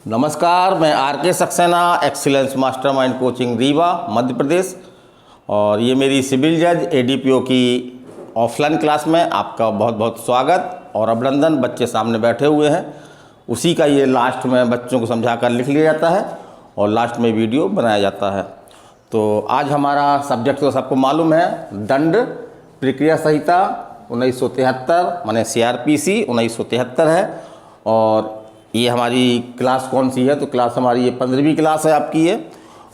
नमस्कार, मैं R K. Saxena, Excellence Mastermind Coaching Rewa Madhya Pradesh. और ये मेरी सिविल जज एडीपीओ की ऑफलाइन क्लास में आपका बहुत बहुत स्वागत और अभिनंदन। बच्चे सामने बैठे हुए हैं, उसी का ये लास्ट में बच्चों को समझा कर लिख लिया जाता है और लास्ट में वीडियो बनाया जाता है। तो आज हमारा सब्जेक्ट तो सबको मालूम है, दंड प्रक्रिया संहिता 1973 माने CRPC 1973 है। और ये हमारी क्लास कौन सी है, तो क्लास हमारी ये 15वीं क्लास है आपकी ये।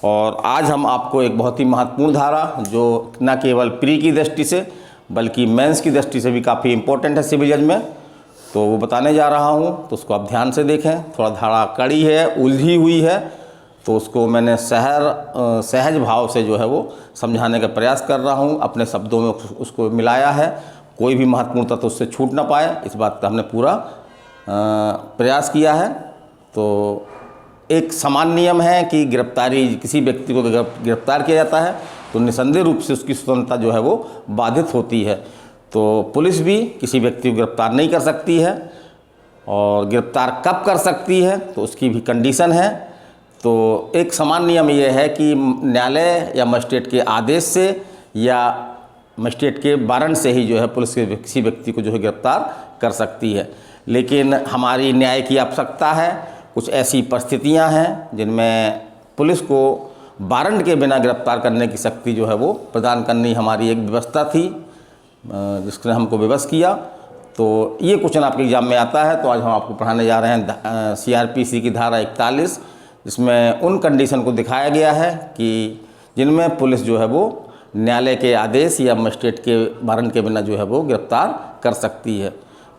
और आज हम आपको एक बहुत ही महत्वपूर्ण धारा, जो न केवल प्री की दृष्टि से बल्कि मेंस की दृष्टि से भी काफ़ी इम्पोर्टेंट है सिविल जज में, तो वो बताने जा रहा हूँ। तो उसको आप ध्यान से देखें। थोड़ा धारा कड़ी है, उलझी हुई है, तो उसको मैंने सहज भाव से जो है वो समझाने का प्रयास कर रहा हूँ। अपने शब्दों में उसको मिलाया है, कोई भी महत्वपूर्ण तत्व उससे छूट ना पाए, इस बात का हमने पूरा प्रयास किया है। तो एक समान नियम है कि गिरफ्तारी, किसी व्यक्ति को गिरफ्तार किया जाता है तो निसंदेह रूप से उसकी स्वतंत्रता जो है वो बाधित होती है। तो पुलिस भी किसी व्यक्ति को गिरफ्तार नहीं कर सकती है, और गिरफ्तार कब कर सकती है तो उसकी भी कंडीशन है। तो एक समान नियम ये है कि न्यायालय या मजिस्ट्रेट के आदेश से या मजिस्ट्रेट के वारंट से ही जो है पुलिस के किसी व्यक्ति को जो है गिरफ्तार कर सकती है। लेकिन हमारी न्याय की आवश्यकता है, कुछ ऐसी परिस्थितियां हैं जिनमें पुलिस को वारंट के बिना गिरफ्तार करने की शक्ति जो है वो प्रदान करनी हमारी एक व्यवस्था थी, जिसने हमको विवश किया। तो ये क्वेश्चन आपके एग्जाम में आता है। तो आज हम आपको पढ़ाने जा रहे हैं CRPC की धारा 41, जिसमें उन कंडीशन को दिखाया गया है कि जिनमें पुलिस जो है वो न्यायालय के आदेश या मजिस्ट्रेट के वारंट के बिना जो है वो गिरफ्तार कर सकती है।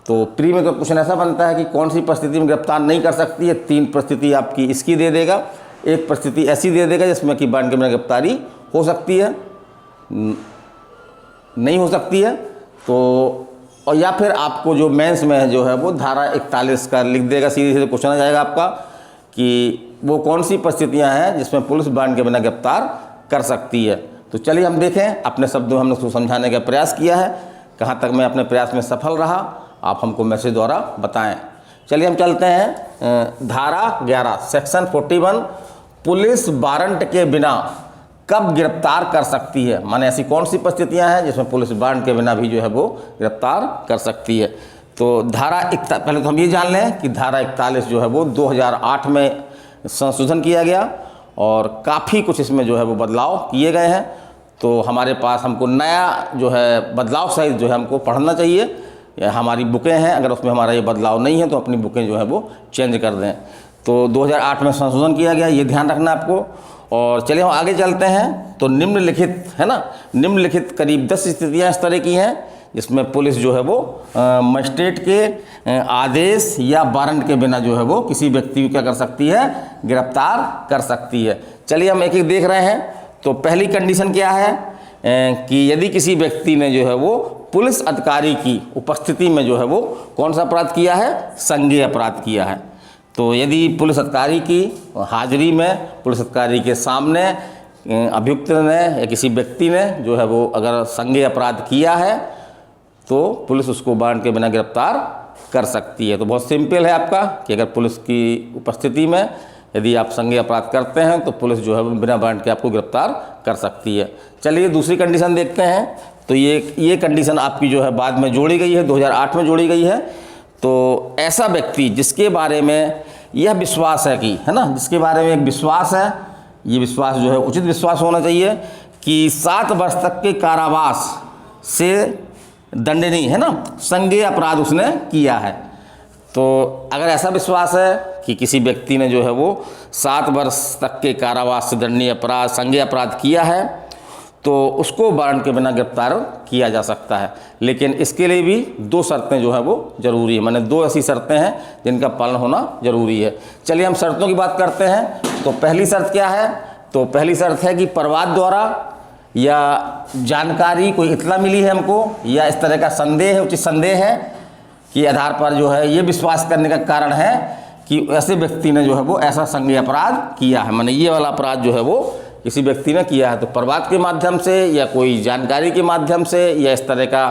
तो प्री में तो क्वेश्चन ऐसा बनता है कि कौन सी परिस्थिति में गिरफ्तार नहीं कर सकती है। 3 परिस्थिति आपकी इसकी दे देगा, एक परिस्थिति ऐसी दे देगा जिसमें कि वारंट के बिना गिरफ्तारी हो सकती है, नहीं हो सकती है। तो और या फिर आपको जो मेंस में है जो है वो धारा 41 का लिख देगा, सीधे सीधे क्वेश्चन आ जाएगा आपका कि वो कौन सी परिस्थितियां हैं जिसमें पुलिस वारंट के बिना गिरफ्तार कर सकती है। तो चलिए हम देखें, अपने शब्दों में हमने उसको समझाने का प्रयास किया है। कहाँ तक मैं अपने प्रयास में सफल रहा आप हमको मैसेज द्वारा बताएं। चलिए हम चलते हैं धारा 11 सेक्शन 41, पुलिस वारंट के बिना कब गिरफ्तार कर सकती है। माने ऐसी कौन सी परिस्थितियां हैं जिसमें पुलिस वारंट के बिना भी जो है वो गिरफ्तार कर सकती है। तो धारा पहले तो हम ये जान लें कि धारा 41 जो है वो 2008 में संशोधन किया गया और काफ़ी कुछ इसमें जो है वो बदलाव किए गए हैं। तो हमारे पास हमको नया जो है बदलाव सहित जो है हमको पढ़ना चाहिए। या हमारी बुकें हैं, अगर उसमें हमारा ये बदलाव नहीं है तो अपनी बुकें जो है वो चेंज कर दें। तो 2008 में संशोधन किया गया, ये ध्यान रखना आपको। और चलिए हम आगे चलते हैं। तो निम्नलिखित है ना, निम्नलिखित करीब 10 स्थितियाँ इस तरह की हैं जिसमें पुलिस जो है वो मजिस्ट्रेट के आदेश या वारंट के बिना जो है वो किसी व्यक्ति को क्या कर सकती है, गिरफ्तार कर सकती है। चलिए हम एक एक देख रहे हैं। तो पहली कंडीशन क्या है कि यदि किसी व्यक्ति ने जो है वो पुलिस अधिकारी की उपस्थिति में जो है वो कौन सा अपराध किया है, संज्ञेय अपराध किया है। तो यदि पुलिस अधिकारी की हाजिरी में, पुलिस अधिकारी के सामने अभियुक्त ने या किसी व्यक्ति ने जो है वो अगर संज्ञेय अपराध किया है तो पुलिस उसको वारंट के बिना गिरफ्तार कर सकती है। तो बहुत सिंपल है आपका कि अगर पुलिस की उपस्थिति में यदि आप संज्ञेय अपराध करते हैं तो पुलिस जो है वो बिना वारंट के आपको गिरफ्तार कर सकती है। चलिए दूसरी कंडीशन देखते हैं। तो ये कंडीशन आपकी जो है बाद में जोड़ी गई है, 2008 में जोड़ी गई है। तो ऐसा व्यक्ति जिसके बारे में यह विश्वास है कि, है ना, जिसके बारे में एक विश्वास है, ये विश्वास जो है उचित विश्वास होना चाहिए कि 7 वर्ष तक के कारावास से दंडनीय, है ना, संज्ञेय अपराध उसने किया है। तो अगर ऐसा विश्वास है कि किसी व्यक्ति ने जो है वो 7 वर्ष तक के कारावास से दंडनीय अपराध, संज्ञेय अपराध किया है तो उसको वारंट के बिना गिरफ्तार किया जा सकता है। लेकिन इसके लिए भी 2 शर्तें जो है वो जरूरी है, माने 2 ऐसी शर्तें हैं जिनका पालन होना जरूरी है। चलिए हम शर्तों की बात करते हैं। तो पहली शर्त क्या है, तो पहली शर्त है कि प्रवाद द्वारा या जानकारी, कोई इत्तला मिली है हमको या इस तरह का संदेह है, उचित संदेह है कि आधार पर जो है ये विश्वास करने का कारण है कि ऐसे व्यक्ति ने जो है वो ऐसा संज्ञेय अपराध किया है, माने ये वाला अपराध जो है वो किसी व्यक्ति ने किया है। तो प्रवाद के माध्यम से या कोई जानकारी के माध्यम से या इस तरह का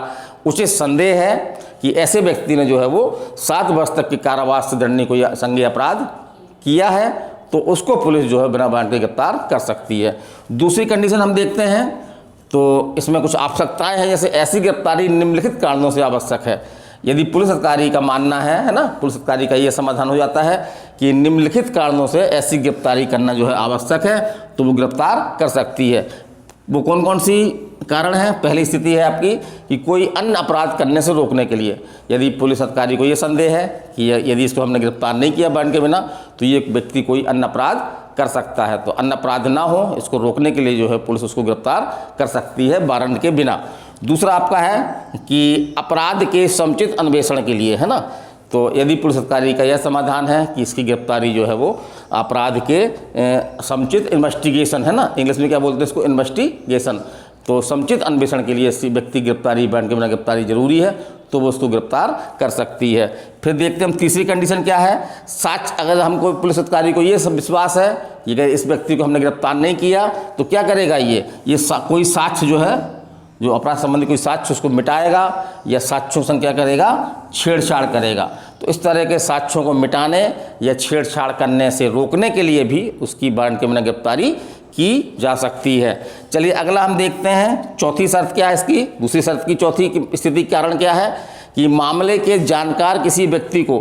उचित संदेह है कि ऐसे व्यक्ति ने जो है वो 7 वर्ष तक के कारावास से दंडनीय कोई संज्ञेय अपराध किया है तो उसको पुलिस जो है बिना वारंट के गिरफ्तार कर सकती है। दूसरी कंडीशन हम देखते हैं तो इसमें कुछ आवश्यकताएं हैं, जैसे ऐसी गिरफ्तारी निम्नलिखित कारणों से आवश्यक है। यदि पुलिस अधिकारी का मानना है ना, पुलिस अधिकारी का ये समाधान हो जाता है कि निम्नलिखित कारणों से ऐसी गिरफ्तारी करना जो है आवश्यक है, तो वो गिरफ्तार कर सकती है। वो कौन कौन सी कारण है? पहली स्थिति है आपकी कि कोई अन्य अपराध करने से रोकने के लिए, यदि पुलिस अधिकारी को ये संदेह है कि यदि इसको हमने गिरफ्तार नहीं किया वारंट के बिना तो ये व्यक्ति कोई अन्य अपराध कर सकता है, तो अन्य अपराध ना हो इसको रोकने के लिए जो है पुलिस उसको गिरफ्तार कर सकती है वारंट के बिना। दूसरा आपका है कि अपराध के समुचित अन्वेषण के लिए, है ना, तो यदि पुलिस अधिकारी का यह समाधान है कि इसकी गिरफ्तारी जो है वो अपराध के समुचित इन्वेस्टिगेशन, है ना, इंग्लिश में क्या बोलते हैं इसको, इन्वेस्टिगेशन, तो समुचित अन्वेषण के लिए इसी व्यक्ति गिरफ्तारी वारंट के बिना गिरफ्तारी जरूरी है, तो वो उसको गिरफ्तार कर सकती है। फिर देखते हैं हम तीसरी कंडीशन क्या है। साक्ष्य, अगर हमको पुलिस अधिकारी को ये सब विश्वास है कि अगर इस व्यक्ति को हमने गिरफ्तार नहीं किया तो क्या करेगा, ये कोई साक्ष्य जो है, जो अपराध संबंधी कोई साक्ष्य उसको मिटाएगा या साक्ष्यों संग क्या करेगा, छेड़छाड़ करेगा। तो इस तरह के साक्ष्यों को मिटाने या छेड़छाड़ करने से रोकने के लिए भी उसकी वारंट के बिना गिरफ्तारी की जा सकती है। चलिए अगला हम देखते हैं, चौथी शर्त क्या है इसकी। दूसरी शर्त की चौथी की स्थिति कारण क्या है कि मामले के जानकार किसी व्यक्ति को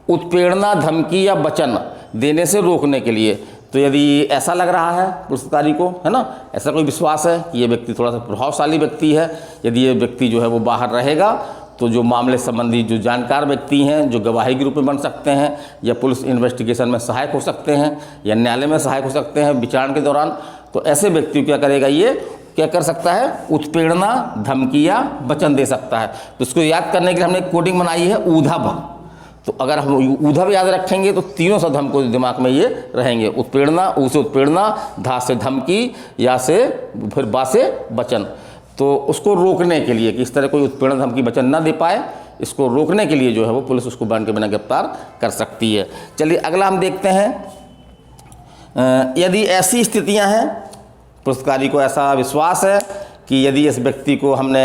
उत्प्रेरणा, धमकी या वचन देने से रोकने के लिए। तो यदि ऐसा लग रहा है पुलिस अधिकारी को, है ना, ऐसा कोई विश्वास है कि ये व्यक्ति थोड़ा सा प्रभावशाली व्यक्ति है, यदि ये व्यक्ति जो है वो बाहर रहेगा तो जो मामले संबंधी जो जानकार व्यक्ति हैं, जो गवाही के रूप में बन सकते हैं या पुलिस इन्वेस्टिगेशन में सहायक हो सकते हैं या न्यायालय में सहायक हो सकते हैं विचारण के दौरान, तो ऐसे व्यक्ति को क्या करेगा, ये क्या कर सकता है, उत्प्रेरणा, धमकी या वचन दे सकता है। तो इसको याद करने के लिए हमने एक कोडिंग बनाई है, ऊधव। तो अगर हम ऊधव याद रखेंगे तो तीनों शब्द हमको दिमाग में ये रहेंगे, उत्प्रेरणा, ऊ से उत्प्रेरणा, धा से धमकी, या से फिर बा से वचन। तो उसको रोकने के लिए कि इस तरह कोई उत्प्रेरणा, धमकी, वचन ना दे पाए, इसको रोकने के लिए जो है वो पुलिस उसको वारंट के बिना गिरफ्तार कर सकती है। चलिए अगला हम देखते हैं, यदि ऐसी स्थितियां हैं, पुलिस अधिकारी को ऐसा विश्वास है कि यदि इस व्यक्ति को हमने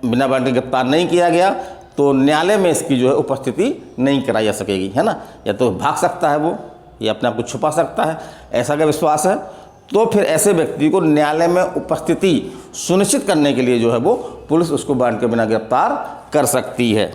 बिना वारंट के गिरफ्तार नहीं किया गया तो न्यायालय में इसकी जो है उपस्थिति नहीं कराई जा सकेगी, है ना, या तो भाग सकता है वो या अपने आप को छुपा सकता है, ऐसा का विश्वास है, तो फिर ऐसे व्यक्ति को न्यायालय में उपस्थिति सुनिश्चित करने के लिए जो है वो पुलिस उसको वारंट के बिना गिरफ्तार कर सकती है।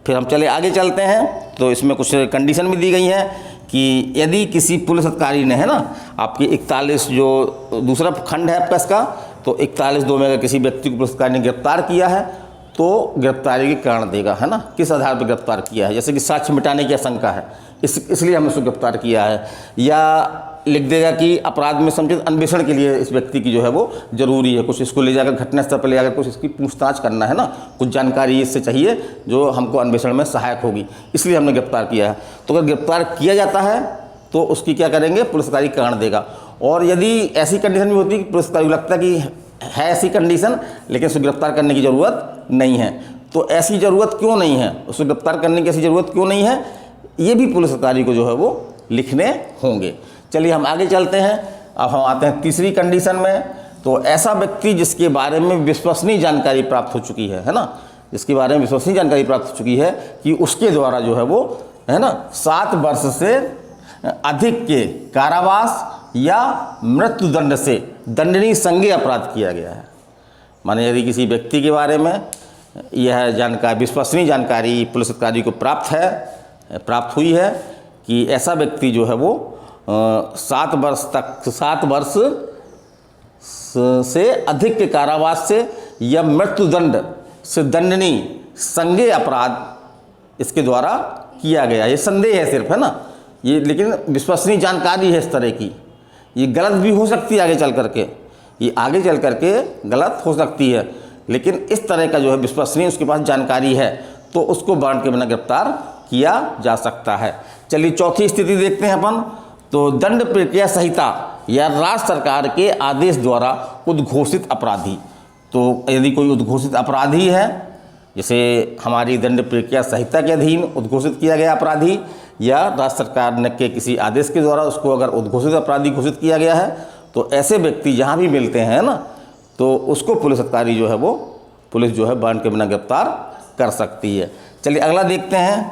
फिर हम चले आगे चलते हैं, तो इसमें कुछ कंडीशन भी दी गई हैं कि यदि किसी पुलिस अधिकारी ने, है ना, आपकी 41 जो दूसरा खंड है आपका इसका, तो 41(2) में अगर किसी व्यक्ति को पुलिस अधिकारी ने गिरफ्तार किया है तो गिरफ्तारी के कारण देगा, है ना, किस आधार पर गिरफ्तार किया है, जैसे कि साक्ष्य मिटाने की आशंका है, इसलिए हमने उसको गिरफ्तार किया है, या लिख देगा कि अपराध में समुचित अन्वेषण के लिए इस व्यक्ति की जो है वो जरूरी है, कुछ इसको ले जाकर घटनास्थल पर ले जाकर कुछ इसकी पूछताछ करना, है ना, कुछ जानकारी इससे चाहिए जो हमको अन्वेषण में सहायक होगी, इसलिए हमने गिरफ्तार किया है। तो अगर गिरफ्तार किया जाता है तो उसकी क्या करेंगे, पुलिस अधिकारी कारण देगा। और यदि ऐसी कंडीशन भी होती है कि पुलिस अधिकारी को लगता है कि है ऐसी कंडीशन लेकिन उसको गिरफ्तार करने की ज़रूरत नहीं है, तो ऐसी ज़रूरत क्यों नहीं है, उसको गिरफ्तार करने की ऐसी ज़रूरत क्यों नहीं है, ये भी पुलिस अधिकारी को जो है वो लिखने होंगे। चलिए हम आगे चलते हैं, अब हम आते हैं तीसरी कंडीशन में। तो ऐसा व्यक्ति जिसके बारे में विश्वसनीय जानकारी प्राप्त हो चुकी है ना, जिसके बारे में विश्वसनीय जानकारी प्राप्त हो चुकी है कि उसके द्वारा जो है वो, है ना, 7 वर्ष से अधिक के कारावास या मृत्युदंड से दंडनीय संज्ञेय अपराध किया गया है। माने यदि किसी व्यक्ति के बारे में यह जानकारी, विश्वसनीय जानकारी पुलिस अधिकारी को प्राप्त हुई है कि ऐसा व्यक्ति जो है वो 7 वर्ष से अधिक के कारावास से या मृत्युदंड से दंडनीय संज्ञेय अपराध इसके द्वारा किया गया। ये संदेह है सिर्फ, है ना, ये लेकिन विश्वसनीय जानकारी है इस तरह की, ये गलत भी हो सकती है आगे चल करके, ये आगे चल करके गलत हो सकती है, लेकिन इस तरह का जो है विश्वसनीय उसके पास जानकारी है तो उसको वारंट के बिना गिरफ्तार किया जा सकता है। चलिए चौथी स्थिति देखते हैं अपन। तो दंड प्रक्रिया संहिता या राज्य सरकार के आदेश द्वारा उद्घोषित अपराधी। तो यदि कोई उद्घोषित अपराधी है, जैसे हमारी दंड प्रक्रिया संहिता के अधीन उद्घोषित किया गया अपराधी या राज्य सरकार के किसी आदेश के द्वारा उसको अगर उद्घोषित अपराधी घोषित किया गया है, तो ऐसे व्यक्ति जहाँ भी मिलते हैं ना, तो उसको पुलिस अधिकारी जो है वो पुलिस जो है वारंट के बिना गिरफ्तार कर सकती है। चलिए अगला देखते हैं।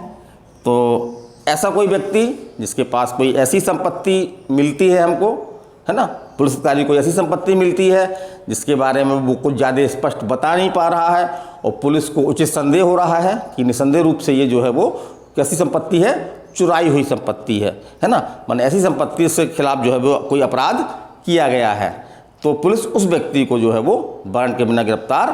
तो ऐसा कोई व्यक्ति जिसके पास कोई ऐसी संपत्ति मिलती है हमको, है ना, पुलिस अधिकारी को ऐसी संपत्ति मिलती है जिसके बारे में वो कुछ ज़्यादा स्पष्ट बता नहीं पा रहा है और पुलिस को उचित संदेह हो रहा है कि निसंदेह रूप से ये जो है वो कैसी संपत्ति है, चुराई हुई संपत्ति है ना, माने ऐसी संपत्ति के खिलाफ जो है वो कोई अपराध किया गया है, तो पुलिस उस व्यक्ति को जो है वो वारंट के बिना गिरफ्तार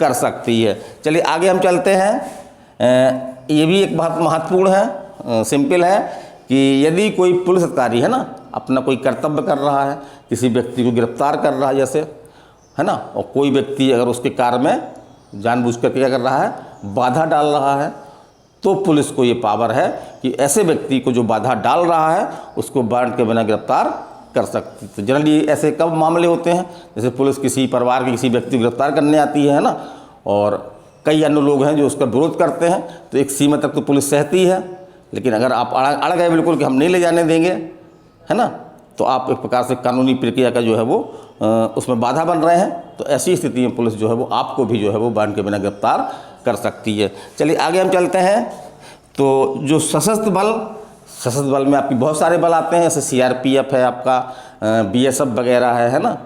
कर सकती है। चलिए आगे हम चलते हैं। ये भी एक बहुत महत्वपूर्ण है, सिंपल है कि यदि कोई पुलिस अधिकारी, है ना, अपना कोई कर्तव्य कर रहा है, किसी व्यक्ति को गिरफ्तार कर रहा है जैसे, है ना, और कोई व्यक्ति अगर उसके कार्य में जानबूझकर क्या कर रहा है, बाधा डाल रहा है, तो पुलिस को ये पावर है कि ऐसे व्यक्ति को जो बाधा डाल रहा है उसको वारंट के बिना गिरफ्तार कर सकती। तो जनरली ऐसे कब मामले होते हैं, जैसे पुलिस किसी परिवार के किसी व्यक्ति को गिरफ्तार करने आती है ना, और कई अन्य लोग हैं जो उसका विरोध करते हैं, तो एक सीमा तक तो पुलिस सहती है, लेकिन अगर आप अड़ गए बिल्कुल कि हम नहीं ले जाने देंगे, है ना, तो आप एक प्रकार से कानूनी प्रक्रिया का जो है वो उसमें बाधा बन रहे हैं। तो ऐसी स्थिति में पुलिस जो है वो आपको भी जो है वो वारंट के बिना गिरफ्तार कर सकती है। चलिए आगे हम चलते हैं। तो जो सशस्त्र बल में आपकी बहुत सारे बल आते हैं, जैसे CRPF है, आपका BSF वगैरह है ना,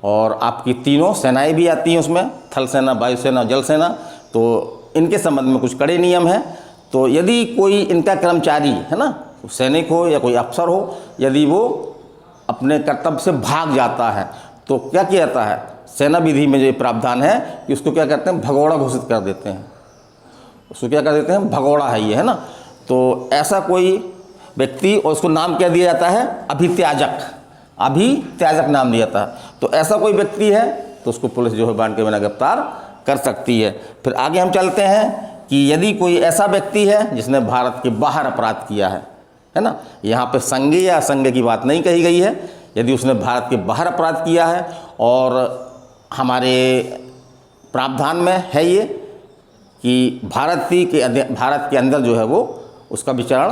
और आपकी तीनों सेनाएं भी आती हैं उसमें, थल सेना, वायुसेना, जल सेना। तो इनके संबंध में कुछ कड़े नियम हैं। तो यदि कोई इनका कर्मचारी, है ना, सैनिक हो या कोई अफसर हो, यदि वो अपने कर्तव्य से भाग जाता है तो क्या किया जाता है, सेना विधि में जो प्रावधान है कि उसको क्या करते हैं, भगौड़ा घोषित कर देते हैं। उसको क्या कर देते हैं, भगौड़ा है ये, है ना। तो ऐसा कोई व्यक्ति, और उसको नाम क्या दिया जाता है, अभित्याजक नाम दिया जाता है। तो ऐसा कोई व्यक्ति है तो उसको पुलिस जो है वारंट के बिना गिरफ्तार कर सकती है। फिर आगे हम चलते हैं कि यदि कोई ऐसा व्यक्ति है जिसने भारत के बाहर अपराध किया है ना, यहाँ पे संज्ञेय या असंज्ञेय की बात नहीं कही गई है, यदि उसने भारत के बाहर अपराध किया है और हमारे प्रावधान में है ये कि भारत के अंदर जो है वो उसका विचरण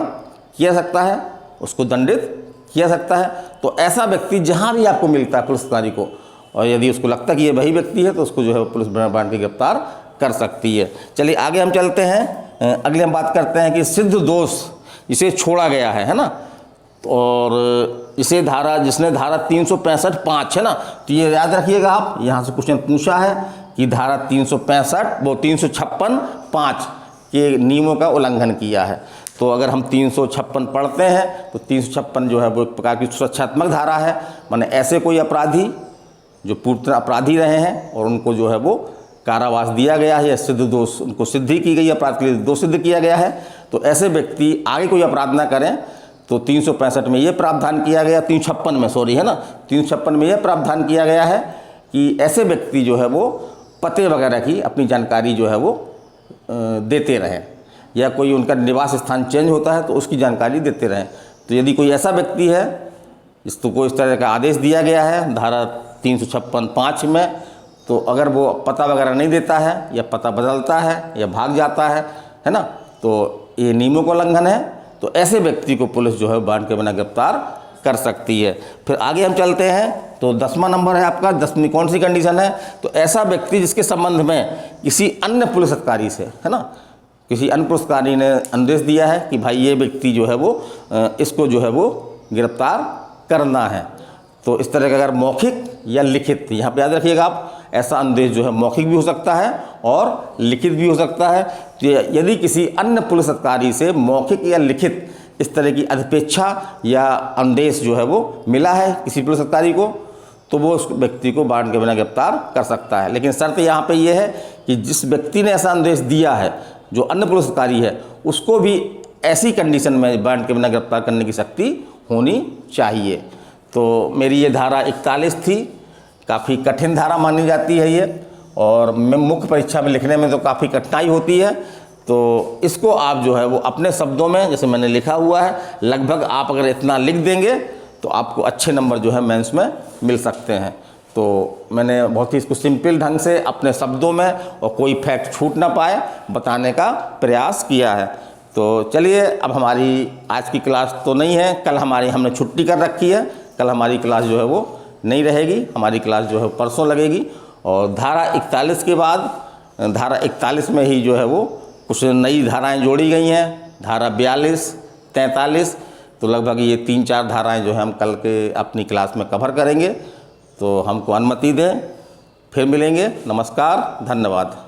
किया सकता है, उसको दंडित किया सकता है। तो ऐसा व्यक्ति जहाँ भी आपको मिलता है पुलिस अधिकारी को, और यदि उसको लगता है कि ये वही व्यक्ति है, तो उसको जो है पुलिस वारंट के गिरफ्तार कर सकती है। चलिए आगे हम चलते हैं। अगले हम बात करते हैं कि सिद्ध दोष जिसे छोड़ा गया है ना, और जिसने धारा 365 है ना, तो ये याद रखिएगा आप, यहाँ से क्वेश्चन पूछा है कि धारा 356 के नियमों का उल्लंघन किया है। तो अगर हम 356 पढ़ते हैं तो 356 जो है वो एक प्रकार की सुरक्षात्मक धारा है, माने ऐसे कोई अपराधी जो पूर्णतः अपराधी रहे हैं और उनको जो है वो कारावास दिया गया है या सिद्ध दोष उनको सिद्धि की गई, अपराध के लिए दोष सिद्ध किया गया है, तो ऐसे व्यक्ति आगे कोई अपराध ना करें। तो 365 में ये प्रावधान किया गया, 356 में सॉरी, है ना, 356 में ये प्रावधान किया गया है कि ऐसे व्यक्ति जो है वो पते वगैरह की अपनी जानकारी जो है वो देते रहें, या कोई उनका निवास स्थान चेंज होता है तो उसकी जानकारी देते रहें। तो यदि कोई ऐसा व्यक्ति है जिसको इस तरह का आदेश दिया गया है धारा 356(5) में, तो अगर वो पता वगैरह नहीं देता है या पता बदलता है या भाग जाता है ना, तो ये नियमों का उल्लंघन है। तो ऐसे व्यक्ति को पुलिस जो है वारंट के बिना गिरफ्तार कर सकती है। फिर आगे हम चलते हैं। तो 10वां नंबर है आपका, 10वीं कौन सी कंडीशन है, तो ऐसा व्यक्ति जिसके संबंध में किसी अन्य पुलिस अधिकारी से, है ना, किसी अन्य पुलिस अधिकारी ने आदेश दिया है कि भाई ये व्यक्ति जो है वो इसको जो है वो गिरफ्तार करना है। तो इस तरह का अगर मौखिक या लिखित, यहाँ पे याद रखिएगा आप, ऐसा आदेश जो है मौखिक भी हो सकता है और लिखित भी हो सकता है। तो यदि किसी अन्य पुलिस अधिकारी से मौखिक या लिखित इस तरह की अधिपेक्षा या आदेश जो है वो मिला है किसी पुलिस अधिकारी को, तो वो उस व्यक्ति को वारंट के बिना गिरफ्तार कर सकता है। लेकिन शर्त यहाँ पे ये है कि जिस व्यक्ति ने ऐसा आदेश दिया है, जो अन्य पुलिस अधिकारी है, उसको भी ऐसी कंडीशन में वारंट के बिना गिरफ्तार करने की शक्ति होनी चाहिए। तो मेरी ये धारा 41 थी, काफ़ी कठिन धारा मानी जाती है ये, और मुख्य परीक्षा में लिखने में तो काफ़ी कठिनाई होती है। तो इसको आप जो है वो अपने शब्दों में, जैसे मैंने लिखा हुआ है, लगभग आप अगर इतना लिख देंगे तो आपको अच्छे नंबर जो है मेंस में मिल सकते हैं। तो मैंने बहुत ही इसको सिंपल ढंग से अपने शब्दों में और कोई फैक्ट छूट ना पाए बताने का प्रयास किया है। तो चलिए, अब हमारी आज की क्लास तो नहीं है, कल हमने छुट्टी कर रखी है, कल हमारी क्लास जो है वो नहीं रहेगी, हमारी क्लास जो है परसों लगेगी। और धारा 41 के बाद धारा 41 में ही जो है वो कुछ नई धाराएं जोड़ी गई हैं, धारा 42, 43, तो लगभग ये 3-4 धाराएं जो हैं हम कल के अपनी क्लास में कवर करेंगे। तो हमको अनुमति दें, फिर मिलेंगे। नमस्कार, धन्यवाद।